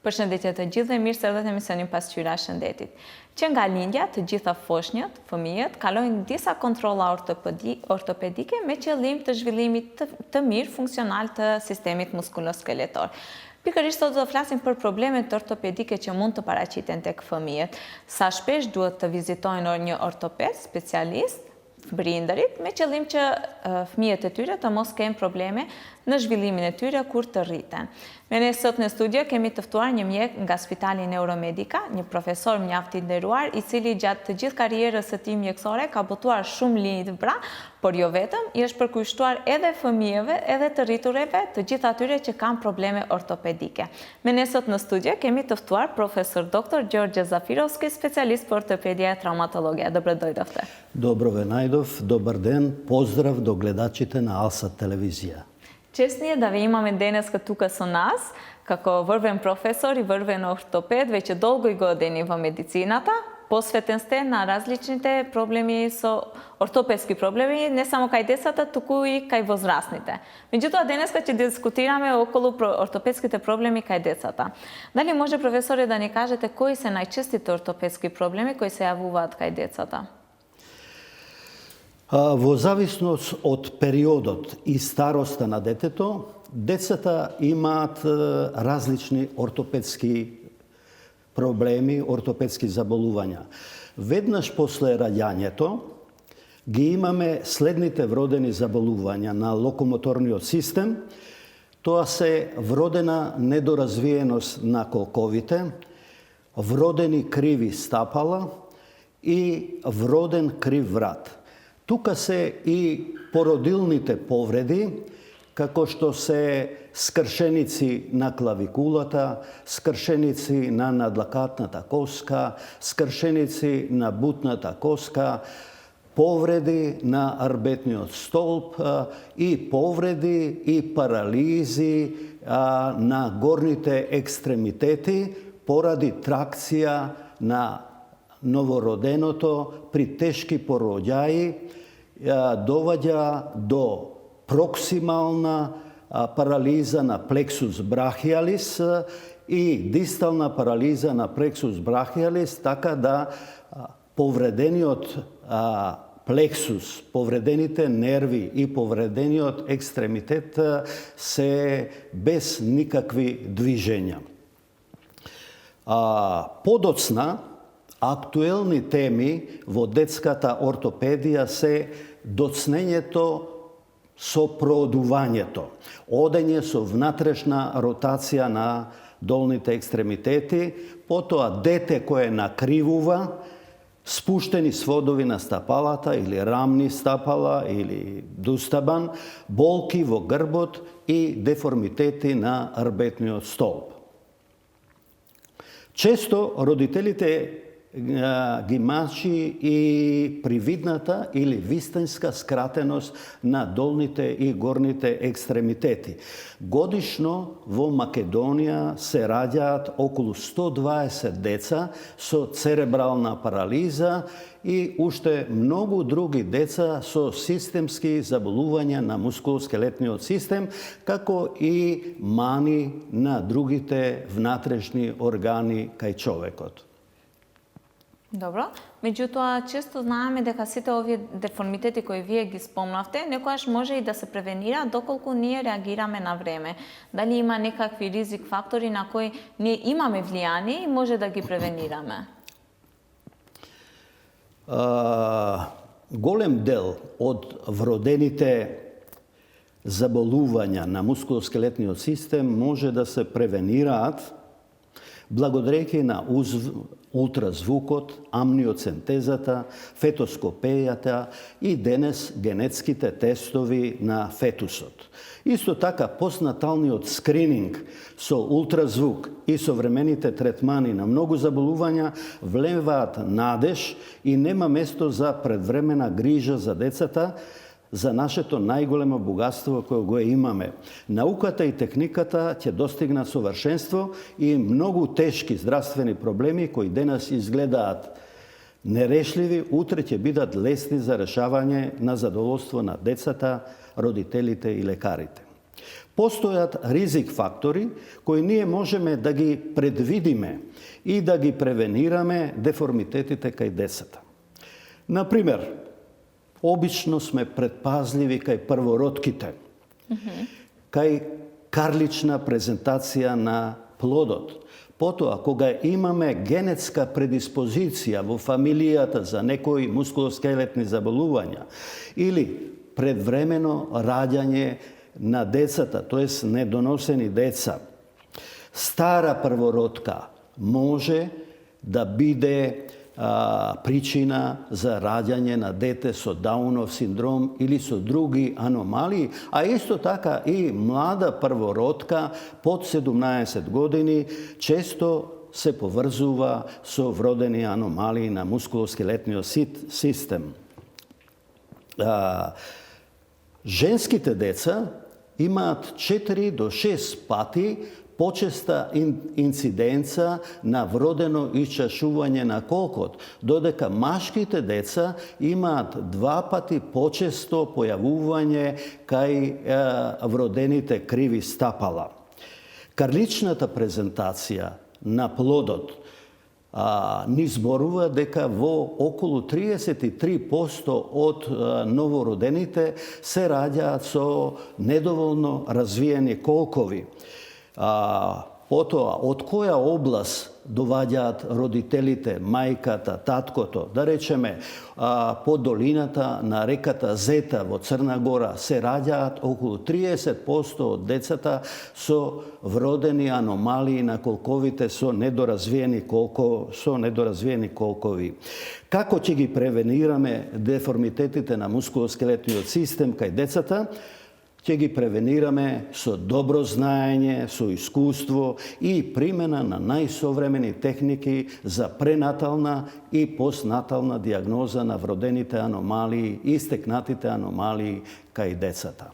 Përshëndetje të gjithë dhe mirë se erdhët në emisionin Pasqyra e Shëndetit. Që nga lindja, të gjitha foshnjët, fëmijët, kalojnë disa kontrolla ortopedike me qëllim të zhvillimit të mirë funksional të sistemit muskuloskeletor. Pikërisht sot do të flasim për problemet ortopedike që mund të paraqiten tek fëmijët. Sa shpesh duhet të vizitojnë një ortoped specialist, prindërit, me qëllim që fëmijët e tyre të mos kenë probleme në zhvillimin e tyre kur të rriten. Me ne sot në studio kemi të ftuar një mjek nga Spitali Neuromedica, një profesor mjaft i nderuar, i cili gjatë të gjithë karrierës së tij mjekësore ka botuar shumë libra, por jo vetëm, i është përkushtuar edhe fëmijëve, edhe të rriturave, të gjithë atyre që kanë probleme ortopedike. Me ne sot në studio kemi të ftuar profesor dr. Đorđe Zafirovski, specijalist për ortopedija i traumatologija. Dobrodošli. Dobro Venajdov, dobar den, pozdrav do gledačite na Alsat televizija. Čest nije da vi imamo danas tuka sa nas, kako vrven profesor i vrven ortoped, već je dolgo i godini v medicinata. Posveten ste na različite problemi, ortopedski problemi, ne samo kaj dецата, туку и kaj возрастните. Меѓутоа, денеска ќе дискутираме околу ортопедските проблеми кај децата. Дали може, професоре, да ни кажете кои се најчестите ортопедски проблеми кои се јавуваат кај децата? Во зависност од периодот и староста на детето, децата имаат различни ортопедски проблеми, ортопедски заболувања. Веднаш после раѓањето ги имаме следните вродени заболувања на локомоторниот систем. Тоа се вродена недоразвиеност на колковите, вродени криви стапала и вроден крив врат. Тука се и породилните повреди, како што се скршеници на клавикулата, скршеници на надлакатната коска, скршеници на бутната коска, повреди на арбетниот столб и повреди и парализи на горните екстремитети поради тракција на новороденото при тешки пороѓаи доваѓа до проксимална парализа на плексус брахиалис и дистална парализа на плексус брахиалис, така да повредениот плексус, повредените нерви и повредениот екстремитет се без никакви движења. Подоцна, актуелни теми во детската ортопедија се доцнењето со проодувањето, одење со внатрешна ротација на долните екстремитети, потоа дете кое накривува, спуштени сводови на стапалата или рамни стапала или дустабан, болки во грбот и деформитети на арбетниот столб. Често родителите ги мачи и привидната или вистинска скратеност на долните и горните екстремитети. Годишно во Македонија се раѓаат околу 120 деца со церебрална парализа и уште многу други деца со системски заболувања на мускулоскелетниот систем, како и мани на другите внатрешни органи кај човекот. Добро. Меѓутоа, често знаеме дека сите овие деформитети кои вие ги спомнавте, некојаш може и да се превенира доколку ние реагираме на време. Дали има некакви ризик фактори на кои ние имаме влијание и може да ги превенираме? Голем дел од вродените заболувања на мускулоскелетниот систем може да се превенираат благодарејќи на ултразвукот, амниоцентезата, фетоскопејата и денес генетските тестови на фетусот. Исто така, постнаталниот скрининг со ултразвук и современите третмани на многу заболувања влеваат надеж и нема место за предвремена грижа за децата, за нашето најголемо богатство кое го имаме. Науката и техниката ќе достигнат совршенство и многу тешки здравствени проблеми кои денес изгледаат нерешливи, утре ќе бидат лесни за решавање на задоволство на децата, родителите и лекарите. Постојат ризик фактори кои ние можеме да ги предвидиме и да ги превенираме деформитетите кај децата. Например, обично сме предпазливи кај првородките, кај карлична презентација на плодот. Потоа, кога имаме генетска предиспозиција во фамилијата за некои мускулоскелетни заболувања или предвремено раѓање на децата, тоест недоносени деца, стара првородка може да биде причина за раѓање на дете со Даунов синдром или со други аномалии, а исто така и млада првородка под 17 години често се поврзува со вродени аномалии на мускулоскелетниот систем. Женските деца имаат 4 до 6 пати почеста инциденца на вродено исчашување на колкот, додека машките деца имаат 2 пати почесто појавување кај вродените криви стапала. Карличната презентација на плодот ни зборува дека во околу 33% од новородените се раѓаат со недоволно развиени колкови. Потоа, од која област доваѓаат родителите, мајката, таткото, да речеме, по долината на реката Зета во Црна Гора се раѓаат околу 30% од децата со вродени аномалии на колковите со недоразвиени колкови. Како ќе ги превенираме деформитетите на мускулоскелетниот систем кај децата? Ќе ги превенираме со добро знаење, со искуство и примена на најсовремени техники за пренатална и постнатална диагноза на вродените аномалии и стекнатите аномалии кај децата.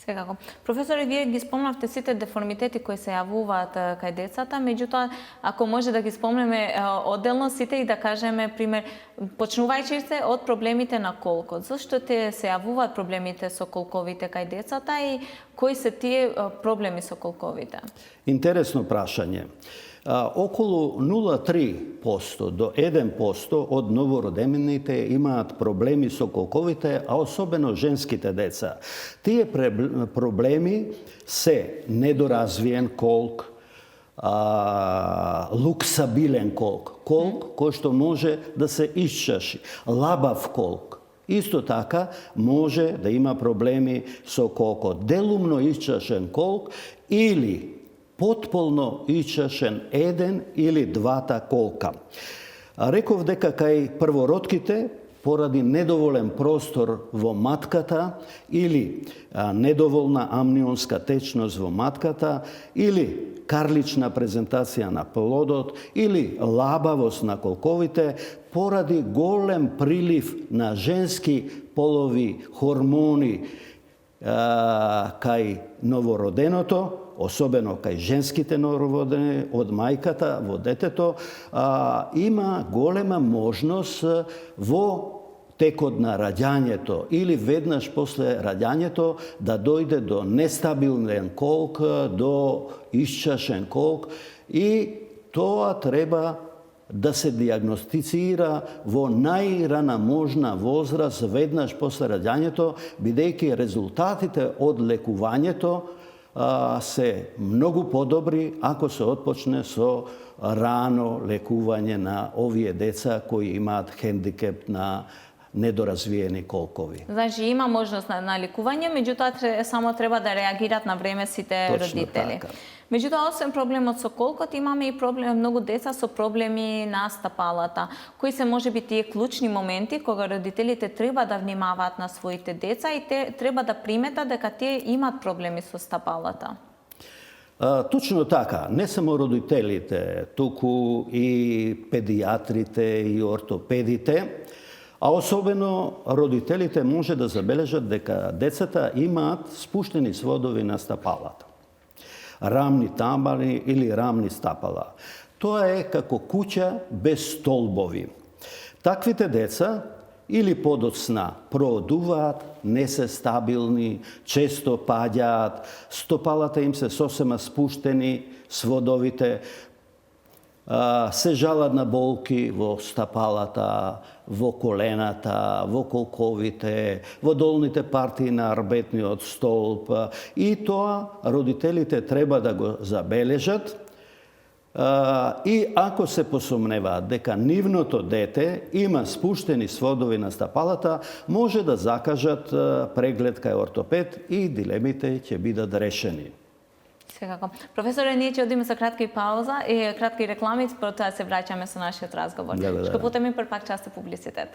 Секако. Професоре, вие ги спомнавте сите деформитети кои се јавуваат кај децата, меѓутоа, ако може да ги спомнеме одделно сите и да кажеме, пример, почнувајќи се од проблемите на колкот. Зошто те се јавуваат проблемите со колковите кај децата и кои се тие проблеми со колковите? Интересно прашање. Околу 0,3% до 1% од новородените имаат проблеми со колковите, а особено женските деца. Тие проблеми се недоразвиен колк, луксабилен колк, кој што може да се исчаши, лабав колк. Исто така може да има проблеми со колкот, делумно исчашен колк или потполно исчашен еден или двата колка. Реков дека кај првородките, поради недоволен простор во матката или недоволна амнионска течност во матката или карлична презентација на плодот или лабавост на колковите, поради голем прилив на женски полови хормони кај новороденото, особено кај женските новородени од мајката во детето, има голема можност во текот на раѓањето или веднаш после раѓањето да дојде до нестабилен колк, до исчашен колк и тоа треба да се диагностицира во најрана можна возраст веднаш после раѓањето, бидејќи резултатите од лекувањето се многу подобри ако се отпочне со рано лекување на овие деца кои имаат хендикеп на недоразвиени колкови. Значи има можност на лекување, меѓутоа само треба да реагираат на време сите родители. Така. Меѓутоа, освен проблемот со колкот, имаме и проблем многу деца со проблеми на стапалата, кои се можеби тие клучни моменти кога родителите треба да внимаваат на своите деца и те треба да приметат дека тие имаат проблеми со стапалата. Точно така, не само родителите, туку и педиатрите и ортопедите, а особено родителите може да забележат дека децата имаат спуштени сводови на стапалата. Рамни тамбани или рамни стапала. Тоа е како куќа без столбови. Таквите деца ili podocna продуваат, не се стабилни, често паѓаат, стопалата им се сосема спуштени, сводовите, се жалат на болки во стапалата, во колената, во колковите, во долните партии на арбетниот столб. И тоа родителите треба да го забележат. И ако се посомневаат дека нивното дете има спуштени сводови на стапалата, може да закажат преглед кај ортопед и дилемите ќе бидат решени. Секако. Професоре, ние ќе одиме за кратки пауза и кратки реклами, потоа се враќаме со нашиот разговор. Да. Што потеме пак част публицитет.